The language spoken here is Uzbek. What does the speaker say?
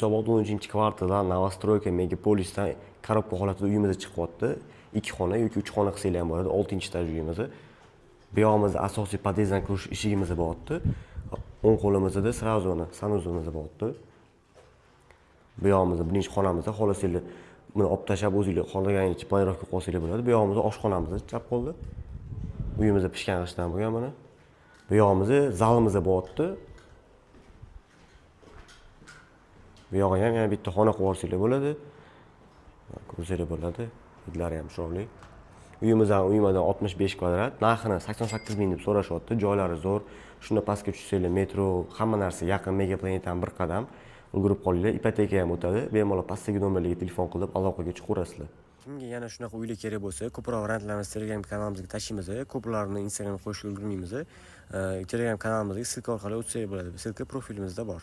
So'g'd 10-kvartaldan Novostroyka Megapolisdan korobka holatida uyimiz chiqyapti. 2 xona yoki 3 xona qilsanglar ham bo'ladi. 6-etaj uyimiz. Bu yog'imizda asosiy podyezddan kirish eshigimiz bo'lyapti. O'ng qo'limizda sразу sanuzlimiz bo'lyapti. Bu yog'imizda birinchi xonamizda xohlasanglar buni olib tashlab o'zingizlar xohlaganingizcha planirovka qo'ysanglar bo'ladi. Bu yog'imizda oshxonamiz chap qo'lda. Uyimizda pishgan qishdan bo'lgan mana. Bu yog'imizda zalimiz bo'lyapti. Bu yog'iga ham yana bitta xona qilib olsanglar bo'ladi. Ko'rsanglar bo'ladi. Hidlari ham chiroyli. Uyimizdan 65 kvadrat, narxini 88 ming deb so'rashyapti. Joylari zo'r. Shunda pastga tushsanglar metro, hamma narsa yaqin, Megaplanetdan bir qadam. Ulgurib qolinglar. Ipoteka ham o'tadi. Bemalol pastdagi nomerlarga telefon qilib aloqaga chiqaverasizlar. Kimga yana shunaqa uylar kerak bo'lsa, ko'proq variantlarimizni Telegram kanalimizga tashlaymiz. Ko'plarini Instagramga qo'shib ulgurmaymiz. Telegram kanalimizga silka orqali o'tsangiz bo'ladi. Silka profilimizda bor.